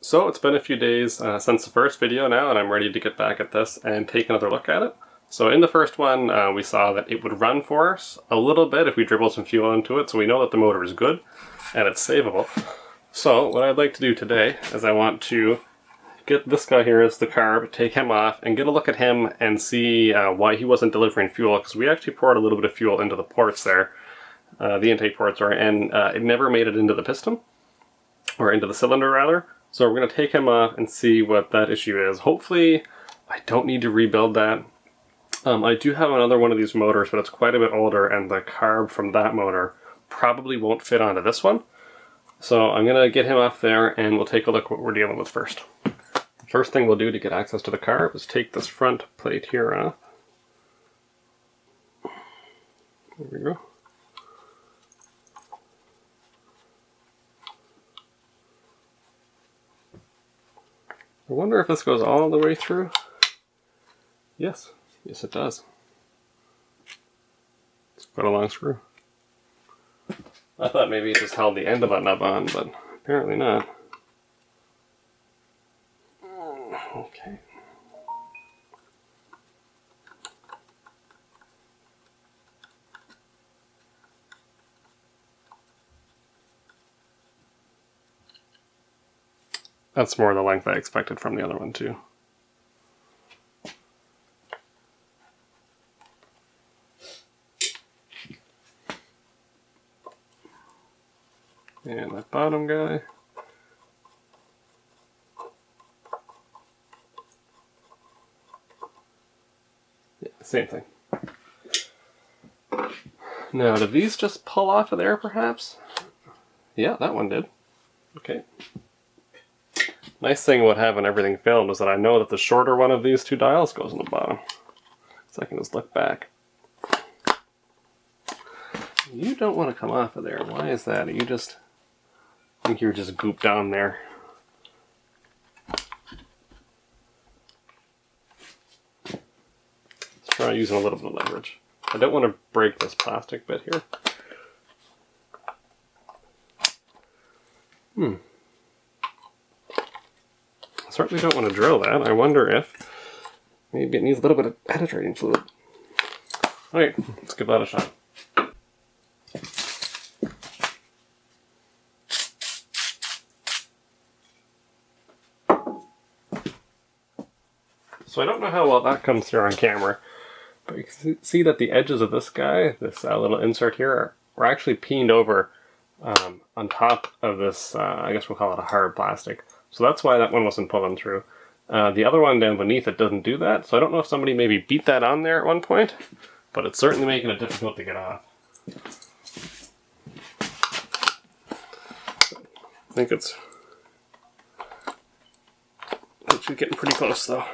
So it's been a few days since the first video now, and I'm ready to get back at this and take another look at it. So in the first one, we saw that it would run for us a little bit if we dribbled some fuel into it, so we know that the motor is good and it's savable. So what I'd like to do today is I want to get this guy here as the carb, take him off, and get a look at him and see why he wasn't delivering fuel, because we actually poured a little bit of fuel into the ports there, the intake ports, and it never made it into the piston, or into the cylinder rather. So we're going to take him off and see what that issue is. Hopefully I don't need to rebuild that. I do have another one of these motors, but it's quite a bit older, and the carb from that motor probably won't fit onto this one. So I'm going to get him off there and we'll take a look at what we're dealing with first. The first thing we'll do to get access to the carb is take this front plate here off. There we go. I wonder if this goes all the way through. Yes, yes it does. It's quite a long screw. I thought maybe it just held the end of that nub on, but apparently not. Okay. That's more the length I expected from the other one too. And that bottom guy. Yeah, same thing. Now, do these just pull off of there perhaps? Yeah, that one did. Okay. Nice thing about having everything filmed is that I know that the shorter one of these two dials goes on the bottom. So I can just look back. You don't want to come off of there. Why is that? You just... I think you're just gooped down there. Let's try using a little bit of leverage. I don't want to break this plastic bit here. I certainly don't want to drill that. I wonder if maybe it needs a little bit of penetrating fluid. Alright, let's give that a shot. So I don't know how well that comes through on camera, but you can see that the edges of this guy, this little insert here, are actually peened over on top of this, I guess we'll call it a hard plastic. So that's why that one wasn't pulling through. The other one down beneath it doesn't do that, so I don't know if somebody maybe beat that on there at one point, but it's certainly making it difficult to get off. I think it's actually getting pretty close though.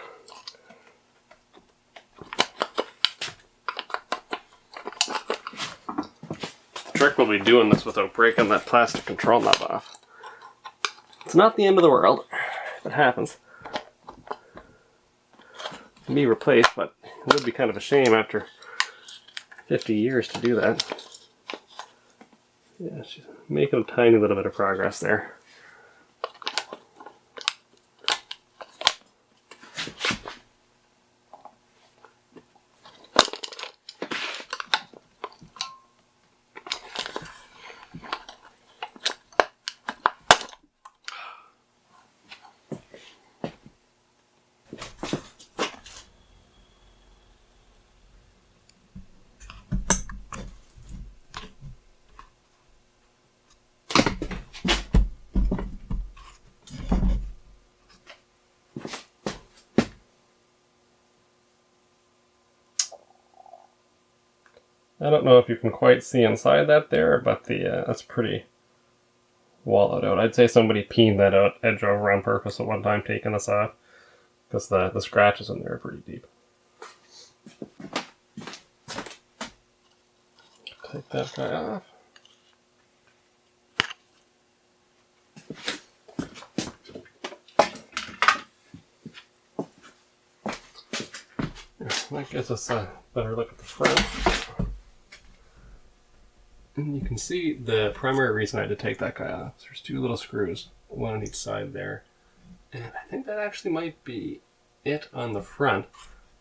Trick will be doing this without breaking that plastic control knob off. It's not the end of the world if it happens. It can be replaced, but it would be kind of a shame after 50 years to do that. Yeah, she's making a tiny little bit of progress there. I don't know if you can quite see inside that there, but that's pretty wallowed out. I'd say somebody peened that out edge over on purpose at one time taking this off, because the scratches in there are pretty deep. Take that guy off. That gives us a better look at the front. And you can see the primary reason I had to take that guy off. There's two little screws, one on each side there. And I think that actually might be it on the front.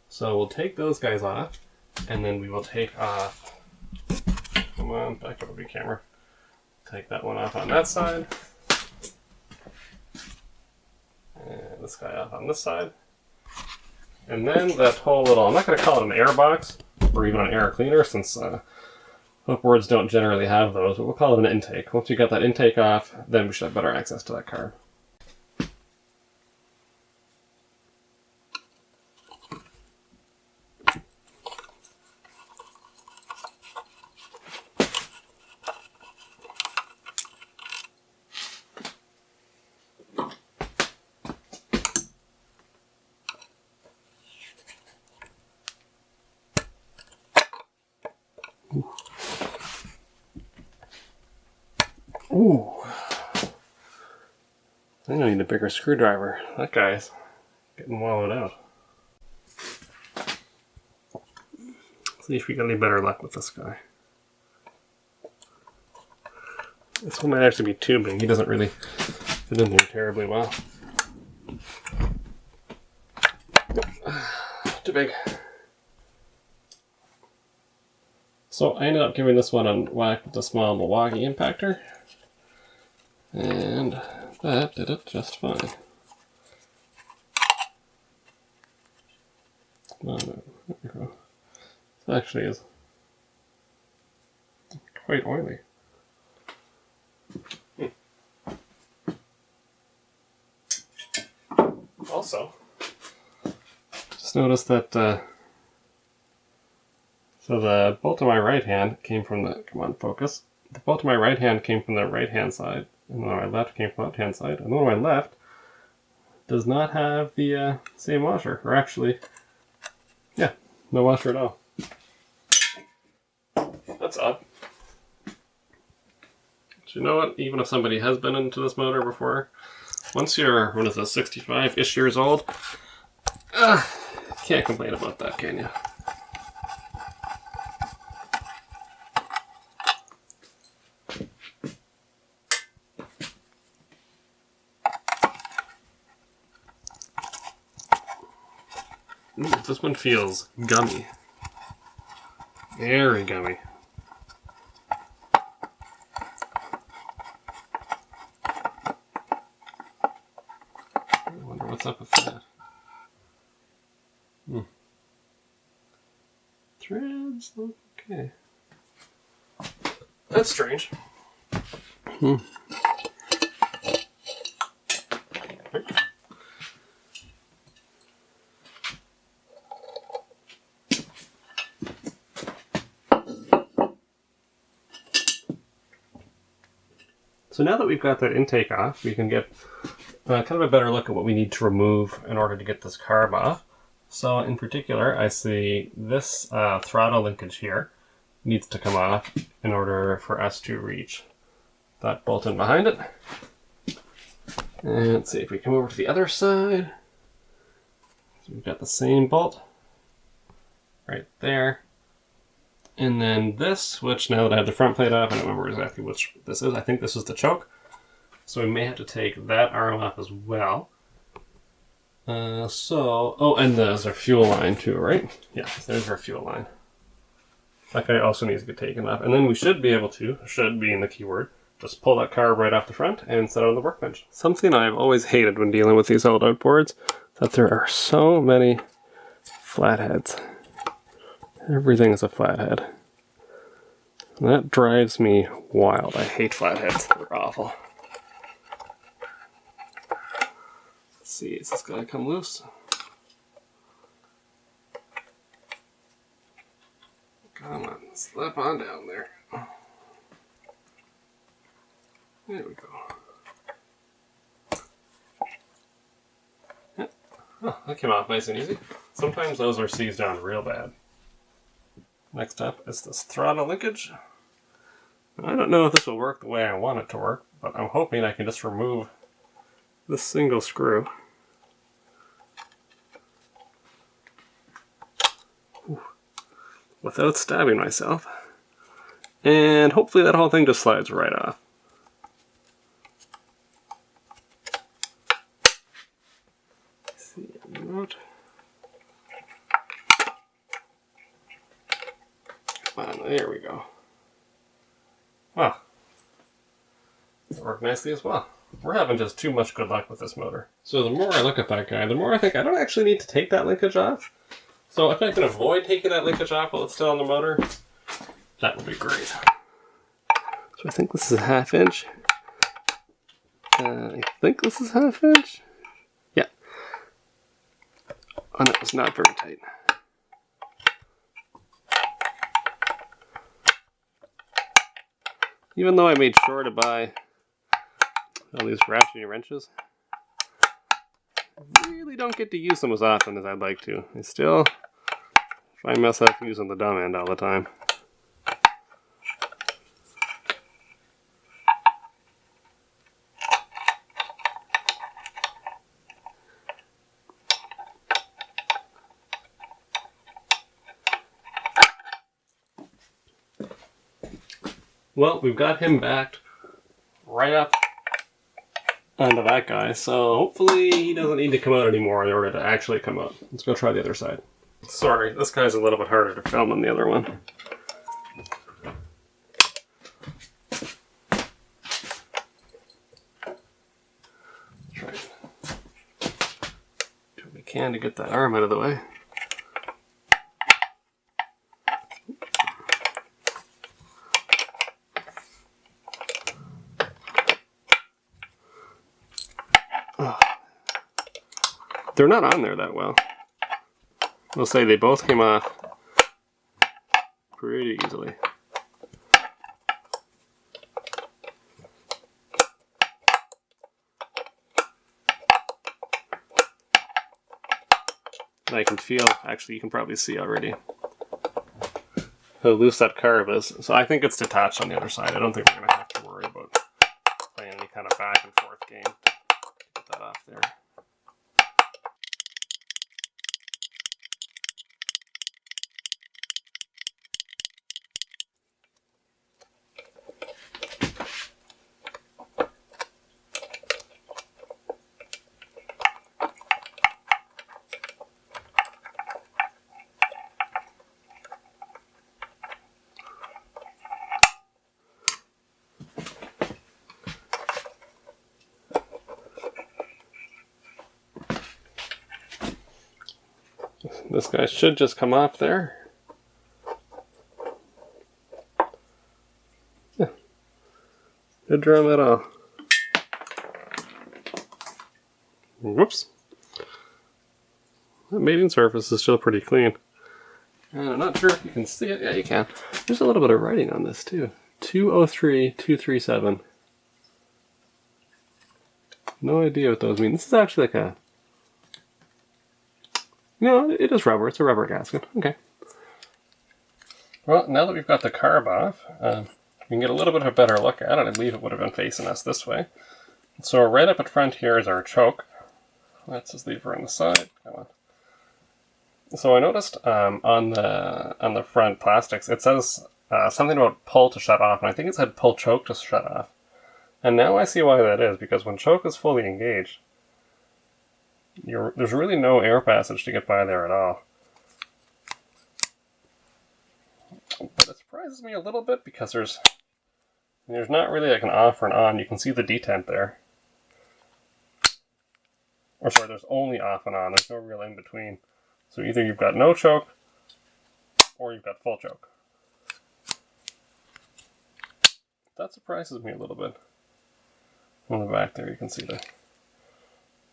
So we'll take those guys off, and then we will take off, come on, back up the camera. Take that one off on that side. And this guy off on this side. And then that whole little, I'm not going to call it an air box, or even an air cleaner, since outboards don't generally have those, but we'll call it an intake. Once you got that intake off, then we should have better access to that carb. Ooh. I need a bigger screwdriver. That guy's getting wallowed out. Let's see if we got any better luck with this guy. This one might actually be too big. He doesn't really fit in there terribly well. Too big. So I ended up giving this one a whack with a small Milwaukee impactor. And that did it just fine. Oh, no. There we go. This actually is quite oily. Also, just noticed that so the bolt on my right hand came from the, come on, focus. The bolt on my right hand came from the right hand side, and the one on my left came from the left hand side, and the one on my left does not have the same washer, or actually, yeah, no washer at all. That's odd. But you know what, even if somebody has been into this motor before, once you're, what is this, 65-ish years old, can't complain about that, can you? Ooh, this one feels gummy. Very gummy. I wonder what's up with that. Threads look okay. That's strange. So now that we've got that intake off, we can get kind of a better look at what we need to remove in order to get this carb off. So in particular, I see this throttle linkage here needs to come off in order for us to reach that bolt in behind it. And let's see if we come over to the other side. So we've got the same bolt right there. And then this, which now that I have the front plate off, I don't remember exactly which this is. I think this is the choke. So we may have to take that arm off as well. Oh, and there's our fuel line too, right? Yeah, there's our fuel line. That guy also needs to get taken off. And then we should be able to, should being the key word, just pull that carb right off the front and set it on the workbench. Something I've always hated when dealing with these old outboards, that there are so many flatheads. Everything is a flathead. And that drives me wild. I hate flatheads. They're awful. Let's see, is this gonna come loose? Come on, slip on down there. There we go. Yeah. Oh, that came off nice and easy. Sometimes those are seized down real bad. Next up is this throttle linkage. I don't know if this will work the way I want it to work, but I'm hoping I can just remove this single screw. Without stabbing myself. And hopefully that whole thing just slides right off. out. Come on, there we go. Wow. It worked nicely as well. We're having just too much good luck with this motor. So the more I look at that guy, the more I think I don't actually need to take that linkage off. So if I can avoid taking that linkage off while it's still on the motor, that would be great. So I think this is a 1/2 inch. I think this is 1/2 inch. Yeah. And that was not very tight. Even though I made sure to buy all these ratcheting wrenches, I really don't get to use them as often as I'd like to. I still find myself using the dumb end all the time. Well, we've got him backed right up onto that guy, so hopefully he doesn't need to come out anymore in order to actually come out. Let's go try the other side. Sorry, this guy's a little bit harder to film than the other one. Try it. Do what we can to get that arm out of the way. They're not on there that well. I'll say they both came off pretty easily. And I can feel, actually you can probably see already how loose that carb is. So I think it's detached on the other side. I don't think we're going to have to worry about playing any kind of back and forth game to get that off there. This guy should just come off there. Yeah. Good drum at all. Whoops. That mating surface is still pretty clean. And I'm not sure if you can see it. Yeah, you can. There's a little bit of writing on this too. 203237. No idea what those mean. This is actually like a... No, it is rubber. It's a rubber gasket. Okay. Well, now that we've got the carb off, we can get a little bit of a better look at it. I believe it would have been facing us this way. So right up at front here is our choke. Let's just leave her on the side. Come on. So I noticed on the front plastics, it says something about pull to shut off, and I think it said pull choke to shut off. And now I see why that is, because when choke is fully engaged, there's really no air passage to get by there at all. But it surprises me a little bit because there's not really like an off or an on. You can see the detent there. Or sorry, there's only off and on. There's no real in between. So either you've got no choke or you've got full choke. That surprises me a little bit. On the back there you can see the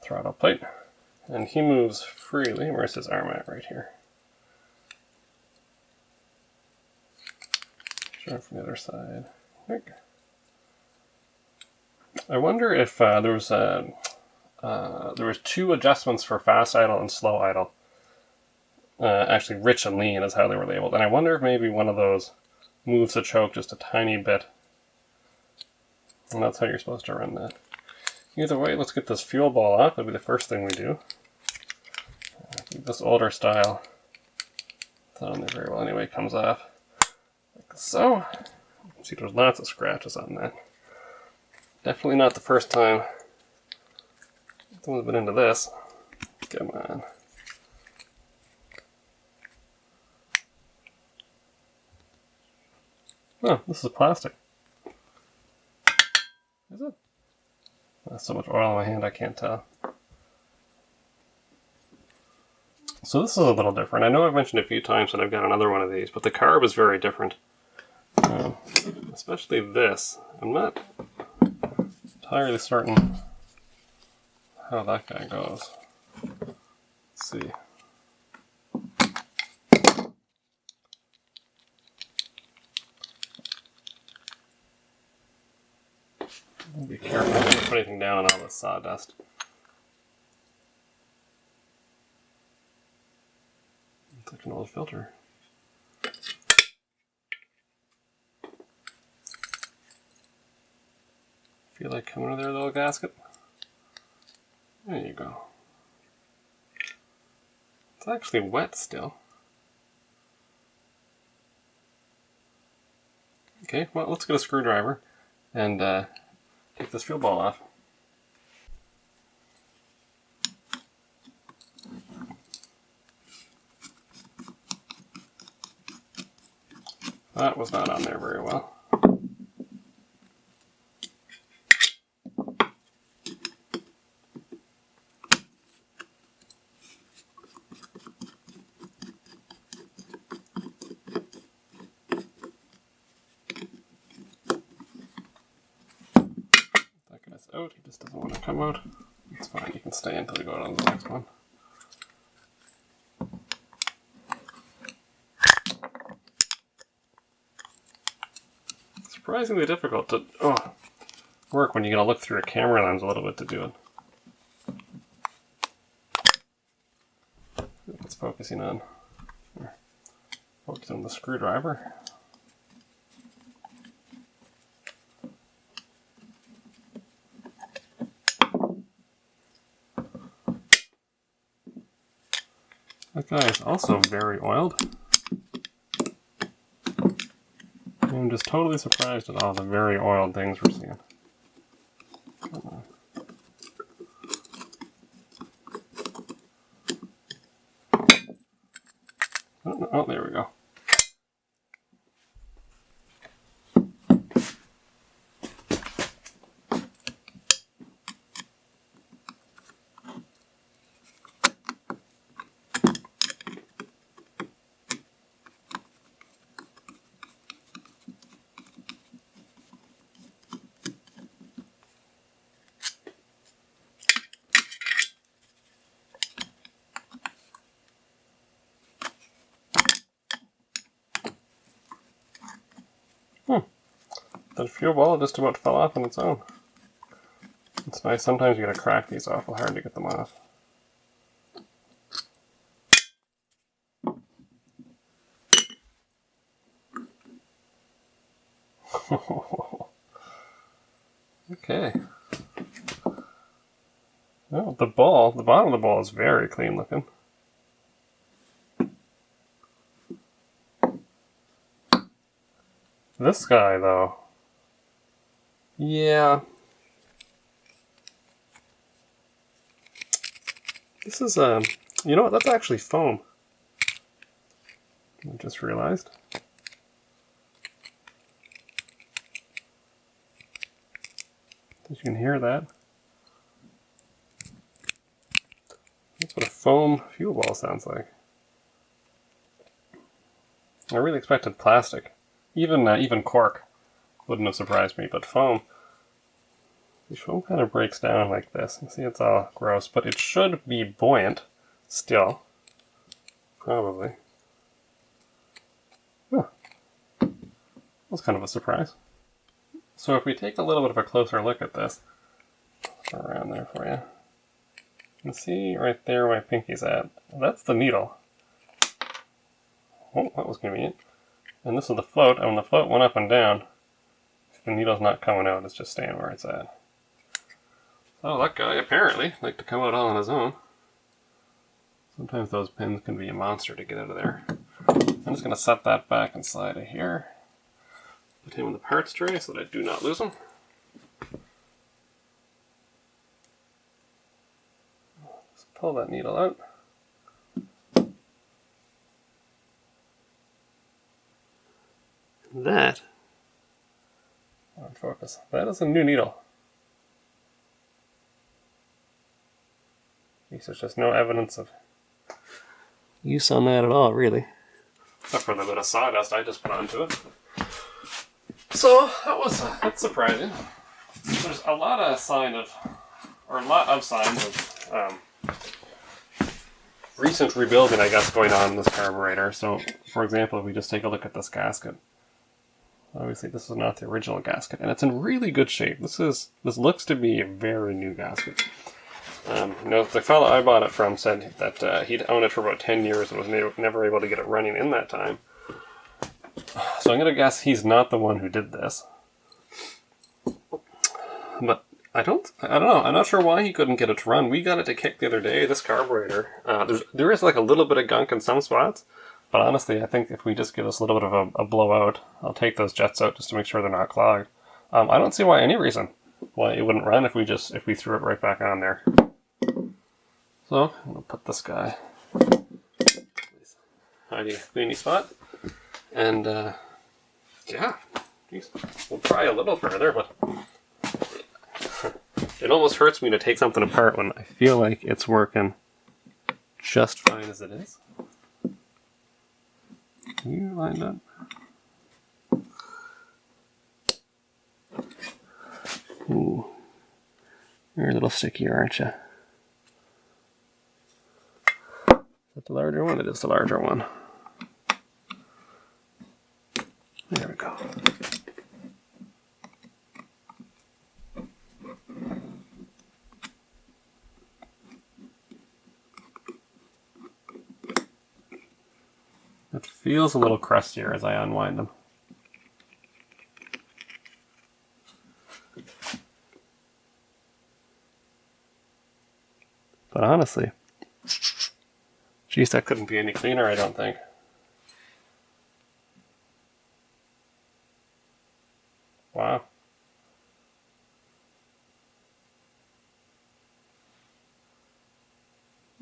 throttle plate. And he moves freely. Where's his arm at? Right here. Show him from the other side. I wonder if there was 2 adjustments for fast idle and slow idle. Actually, rich and lean is how they were labeled. And I wonder if maybe one of those moves the choke just a tiny bit. And that's how you're supposed to run that. Either way, let's get this fuel ball off. That'll be the first thing we do. I think this older style, it's not on there very well anyway, comes off like so. See, there's lots of scratches on that. Definitely not the first time someone's been into this. Come on. Oh, this is plastic. Is it? There's so much oil on my hand I can't tell. So this is a little different. I know I've mentioned a few times that I've got another one of these, but the carb is very different. Especially this. I'm not entirely certain how that guy goes. Let's see. Be careful not to put anything down on all this sawdust. It's like an old filter. Feel like coming to their little gasket? There you go. It's actually wet still. Okay, well, let's get a screwdriver and take this fuel ball off. That was not on there very well. That guy's out, he just doesn't want to come out. It's fine, you can stay until we go on to the next one. Surprisingly difficult to work when you gotta look through a camera lens a little bit to do it. It's focusing on the screwdriver. That guy is also very oiled. I'm just totally surprised at all the very oiled things we're seeing. Come on. Oh, there we go. That fuel ball just about fell off on its own. It's nice, sometimes you gotta crack these awful hard to get them off. Okay. Well, the bottom of the ball is very clean looking. This guy, though, yeah. This is, you know what, that's actually foam. I just realized. You can hear that. That's what a foam fuel ball sounds like. I really expected plastic. Even cork wouldn't have surprised me, but foam. The foam kind of breaks down like this. You see, it's all gross, but it should be buoyant still. Probably. Huh. That's kind of a surprise. So if we take a little bit of a closer look at this, around there for you, you can see right there where my pinky's at. That's the needle. Oh, that was convenient. And this is the float, and when the float went up and down, the needle's not coming out, it's just staying where it's at. Oh, that guy apparently liked to come out all on his own. Sometimes those pins can be a monster to get out of there. I'm just going to set that back inside of here. Put him in the parts tray so that I do not lose him. Just pull that needle out. That focus. That is a new needle. There's just no evidence of use on that at all, really. Except for the bit of sawdust I just put onto it. So that's surprising. There's a lot of signs of recent rebuilding, I guess, going on in this carburetor. So, for example, if we just take a look at this gasket. Obviously, this is not the original gasket, and it's in really good shape. This looks to be a very new gasket. The fellow I bought it from said that he'd owned it for about 10 years and was never able to get it running in that time. So I'm going to guess he's not the one who did this. But I don't know. I'm not sure why he couldn't get it to run. We got it to kick the other day. This carburetor, there is like a little bit of gunk in some spots. But honestly, I think if we just give this a little bit of a blowout, I'll take those jets out just to make sure they're not clogged. I don't see any reason why it wouldn't run if we threw it right back on there. So I'm gonna put this guy hidey cleany spot, and yeah, geez, we'll try a little further, but it almost hurts me to take something apart when I feel like it's working just fine as it is. You lined up. Ooh, you're a little sticky, aren't you? Is that the larger one? It is the larger one. There we go. It feels a little crustier as I unwind them. But honestly, geez, that couldn't be any cleaner, I don't think. Wow.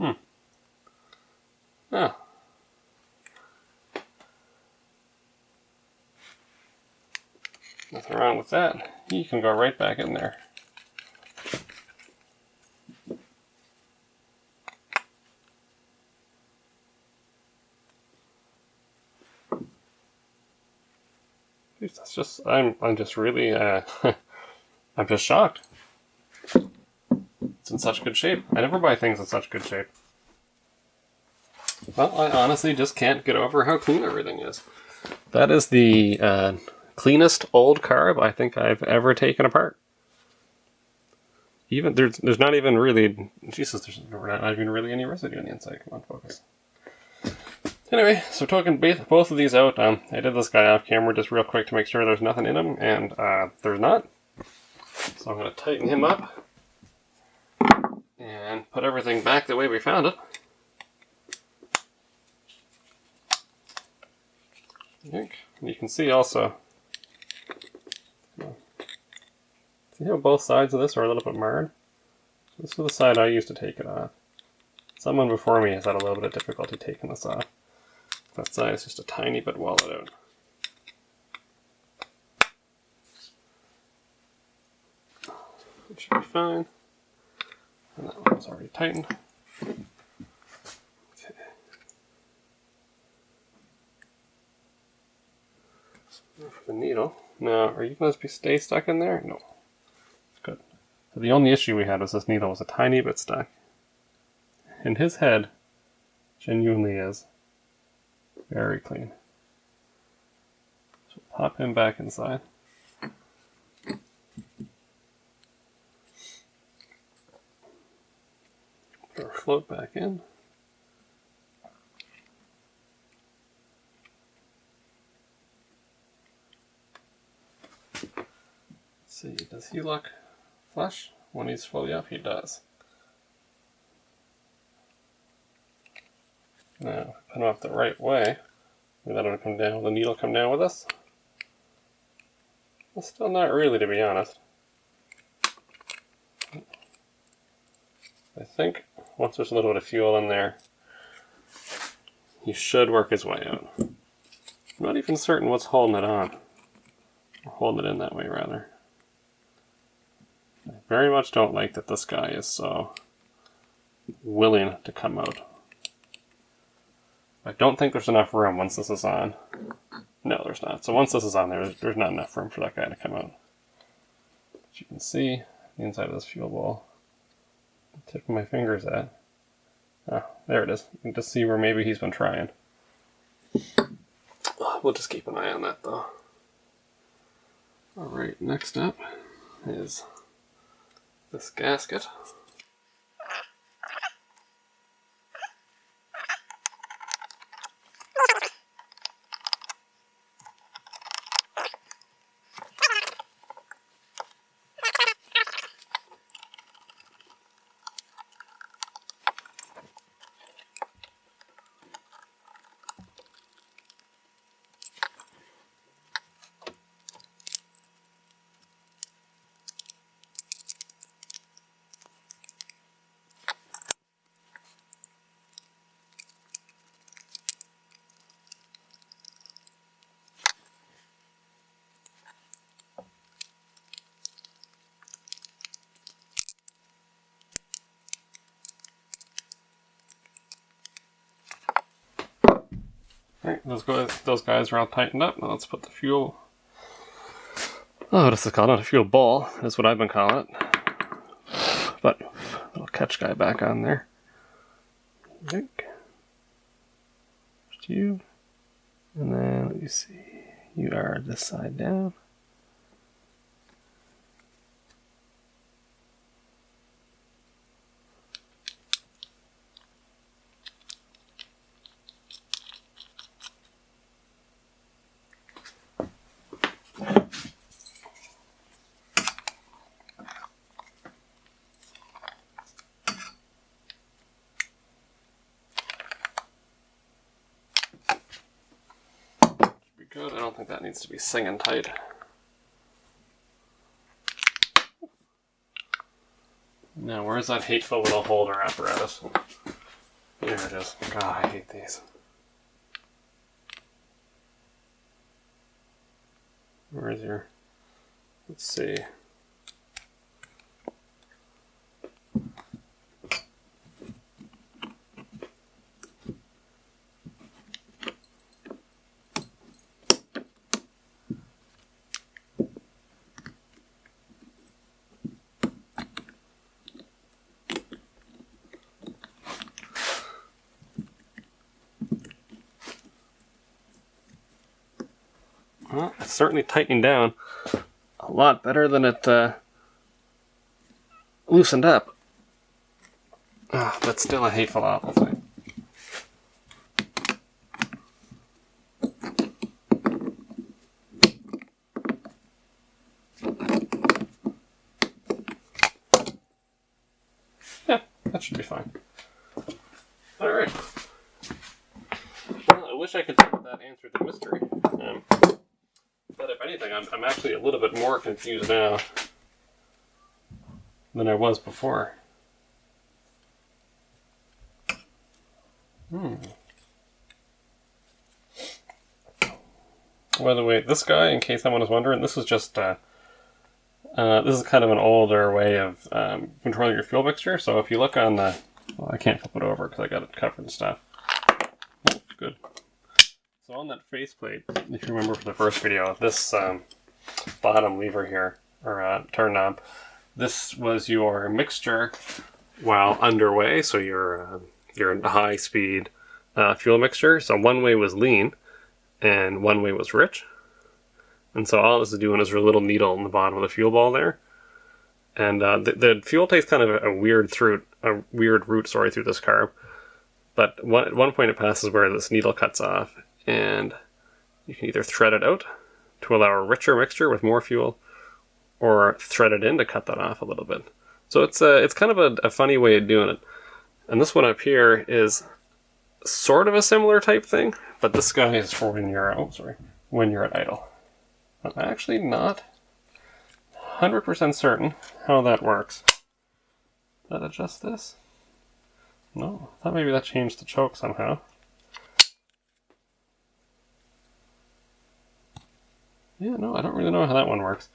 Oh. Nothing wrong with that. You can go right back in there. Jeez, that's just, I'm just really, I'm just shocked. It's in such good shape. I never buy things in such good shape. Well, I honestly just can't get over how clean everything is. That is the cleanest old carb I think I've ever taken apart. Even there's not even really, Jesus, there's not even really any residue on the inside. Come on, focus. Anyway, so taking both of these out, I did this guy off camera just real quick to make sure there's nothing in them, and there's not. So I'm going to tighten him up and put everything back the way we found it. And you can see also, see how both sides of this are a little bit marred? This is the side I used to take it off. Someone before me has had a little bit of difficulty taking this off. That side is just a tiny bit walled out. It should be fine. And that one's already tightened. Okay. Now for the needle. Now, are you going to stay stuck in there? No. Good. So the only issue we had was this needle was a tiny bit stuck. And his head genuinely is very clean. So pop him back inside. Put our float back in. Let's see, does he look flush? When he's fully up, he does. Now, put him up the right way. We let him come down. Will the needle come down with us? Well, still not really, to be honest. I think once there's a little bit of fuel in there, he should work his way out. I'm not even certain what's holding it on. Or holding it in that way, rather. I very much don't like that this guy is so willing to come out. I don't think there's enough room once this is on. No, there's not. So once this is on there, there's not enough room for that guy to come out. As you can see, the inside of this fuel bowl, I'm tipping my fingers at. Oh, there it is. You can just see where maybe he's been trying. We'll just keep an eye on that though. Alright, next up is this gasket. Alright, those guys are all tightened up. Now let's put the fuel. Oh, what is it called? Not a fuel ball. That's what I've been calling it. But little catch guy back on there. Just you. And then let me see. You are this side down. Good. I don't think that needs to be singing tight. Now, where's that hateful little holder apparatus? Here it is. God, I hate these. Where's your... Let's see. Well, it's certainly tightening down a lot better than it loosened up. But still a hateful awful thing. Yeah, that should be fine. Alright. Well, I wish I could say that answered the mystery. But if anything, I'm actually a little bit more confused now than I was before. By the way, this guy, in case someone was wondering, this is just this is kind of an older way of controlling your fuel mixture. So if you look on the, well, I can't flip it over because I got it covered and stuff. Oh, good. So on that faceplate, if you remember from the first video, this bottom lever here, or turn knob, this was your mixture while underway. So your high speed fuel mixture. So one way was lean, and one way was rich. And so all this is doing is a little needle in the bottom of the fuel ball there. And the fuel takes kind of a weird route through this carb. But at one point it passes where this needle cuts off, and you can either thread it out to allow a richer mixture with more fuel, or thread it in to cut that off a little bit. So it's kind of a funny way of doing it. And this one up here is sort of a similar type thing, but this guy is for when you're at idle. I'm actually not 100% certain how that works. Did that adjust this? No, I thought maybe that changed the choke somehow. Yeah, no, I don't really know how that one works.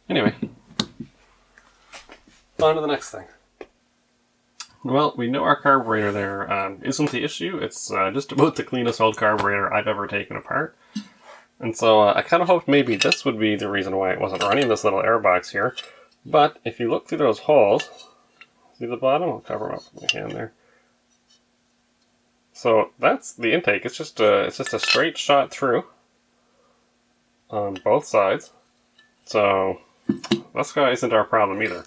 Anyway, On to the next thing. Well, we know our carburetor there isn't the issue. It's just about the cleanest old carburetor I've ever taken apart. And so I kind of hoped maybe this would be the reason why it wasn't running, this little air box here. But if you look through those holes, see the bottom? I'll cover them up with my hand there. So that's the intake. It's just a straight shot through on both sides. So this guy isn't our problem either.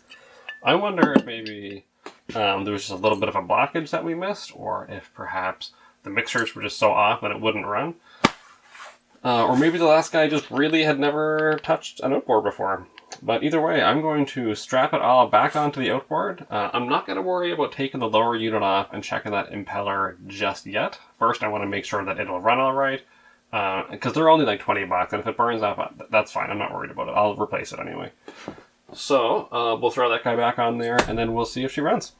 I wonder if maybe there was just a little bit of a blockage that we missed, or if perhaps the mixers were just so off that it wouldn't run. Or maybe the last guy just really had never touched an outboard before. But either way, I'm going to strap it all back onto the outboard. I'm not going to worry about taking the lower unit off and checking that impeller just yet. First, I want to make sure that it'll run all right. Because they're only like 20 bucks, and if it burns off, that's fine. I'm not worried about it. I'll replace it anyway. So, we'll throw that guy back on there, and then we'll see if she runs.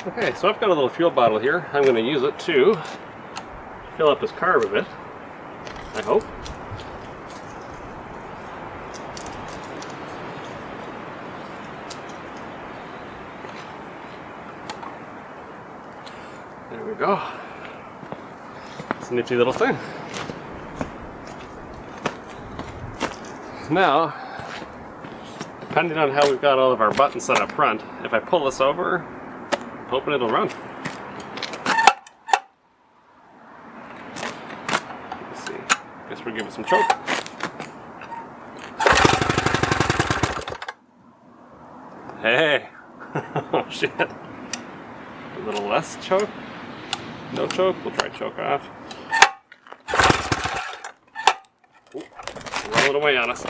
Okay, so I've got a little fuel bottle here. I'm going to use it to fill up this carb a bit, I hope. There we go. It's a nifty little thing. Now, depending on how we've got all of our buttons set up front, if I pull this over, I'm hoping it'll run. Let's see. Guess we'll give it some choke. Hey! Oh shit. A little less choke. No choke. We'll try choke off. Ooh, roll it away on us.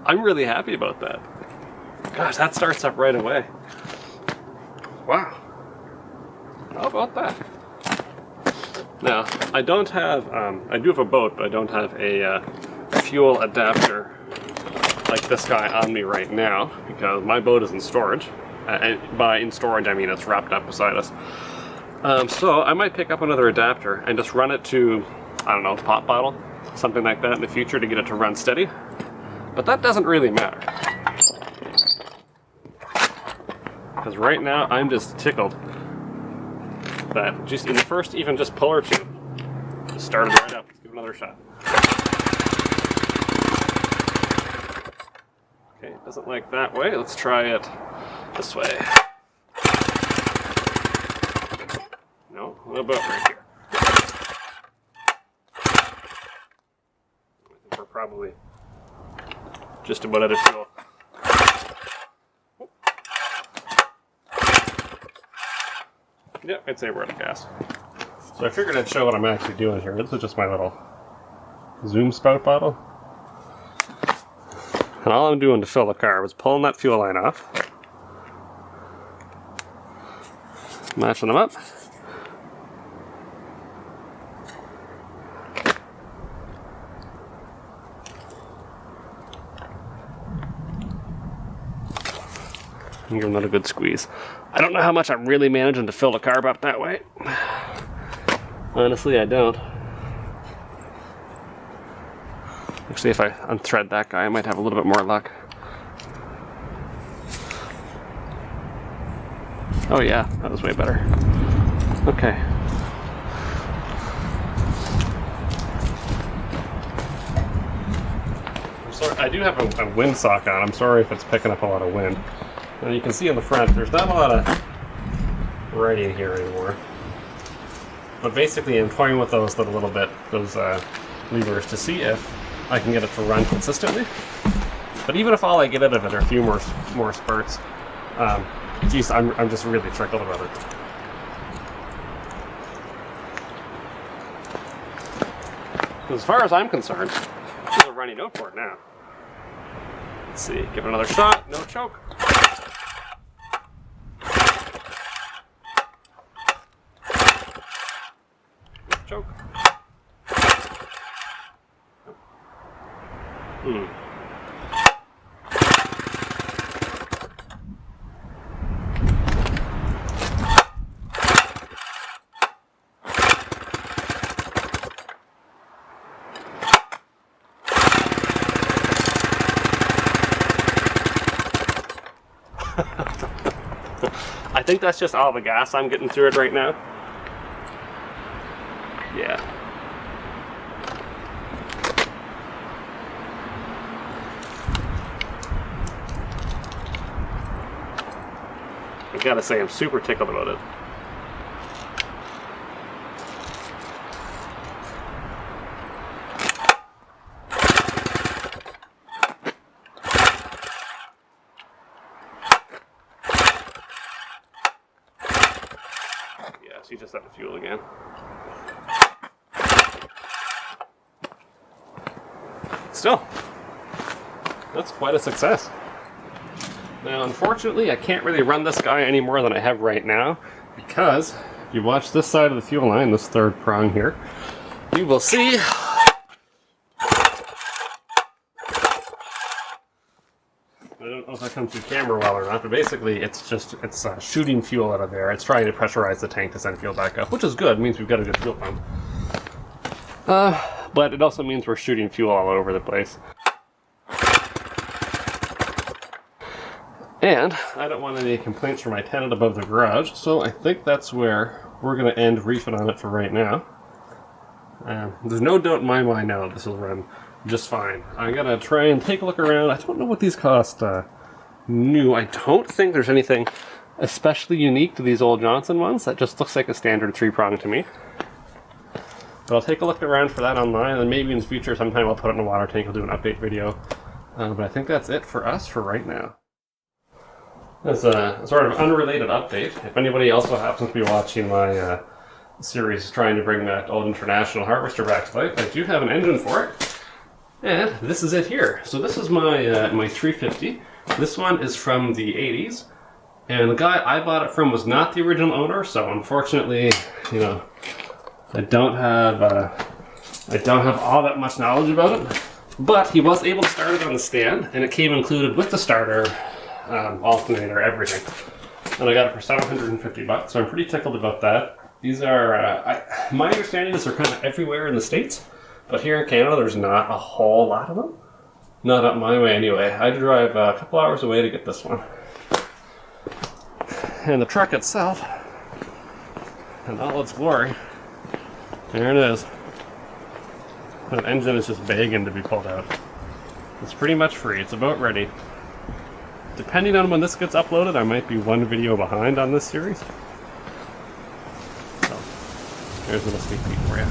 I'm really happy about that. Gosh, that starts up right away. wow. How about that? Now, I don't have, I do have a boat, but I don't have a fuel adapter like this guy on me right now, because my boat is in storage. And by in storage, I mean it's wrapped up beside us. So I might pick up another adapter and just run it to, I don't know, pop bottle, something like that in the future to get it to run steady. But that doesn't really matter. Because right now, I'm just tickled that just in the first even just pull or two, just started right up. Let's give it another shot. Okay, it doesn't like that way. Let's try it this way. No, what about right here? I think we're probably just about out of fuel. Yeah, I'd say we're out of gas. So I figured I'd show what I'm actually doing here. This is just my little Zoom spout bottle. And all I'm doing to fill the carb is pulling that fuel line off, matching them up, and give them another good squeeze. I don't know how much I'm really managing to fill the carb up that way. Honestly, I don't. Actually, if I unthread that guy, I might have a little bit more luck. Oh yeah, that was way better. Okay. I'm sorry, I do have a windsock on. I'm sorry if it's picking up a lot of wind. And you can see on the front, there's not a lot of writing here anymore. But basically, I'm toying with those little bit, those levers to see if I can get it to run consistently. But even if all I get out of it are a few more spurts, geez, I'm just really trickled about it. As far as I'm concerned, there's a running outboard now. Let's see, give it another shot, no choke. Choke. I think that's just all the gas I'm getting through it right now. Yeah. I gotta say, I'm super tickled about it. Yeah, so you just have to fuel again. Still, that's quite a success. Now, unfortunately, I can't really run this guy any more than I have right now, because if you watch this side of the fuel line, this third prong here, you will see I don't know if that comes through camera well or not, but basically it's shooting fuel out of there. It's trying to pressurize the tank to send fuel back up, which is good. It means we've got a good fuel pump. But it also means we're shooting fuel all over the place. And I don't want any complaints from my tenant above the garage, so I think that's where we're going to end reefing on it for right now. There's no doubt in my mind now that this will run just fine. I'm going to try and take a look around. I don't know what these cost new. I don't think there's anything especially unique to these old Johnson ones. That just looks like a standard 3-prong to me. But I'll take a look around for that online, and maybe in the future sometime I'll put it in a water tank. I'll do an update video. But I think that's it for us for right now. As a sort of unrelated update, if anybody also happens to be watching my series trying to bring that old International harvester back to life, I do have an engine for it. And this is it here. So this is my my 350. This one is from the 80s. And the guy I bought it from was not the original owner, so unfortunately, you know, I don't have all that much knowledge about it. But he was able to start it on the stand, and it came included with the starter, alternator, everything. And I got it for $750, so I'm pretty tickled about that. These are, my understanding is they're kind of everywhere in the States, but here in Canada there's not a whole lot of them. Not up my way anyway. I had to drive a couple hours away to get this one. And the truck itself, in all its glory, there it is. That engine is just begging to be pulled out. It's pretty much free. It's about ready. Depending on when this gets uploaded, I might be one video behind on this series. So, here's a little sneak peek for you.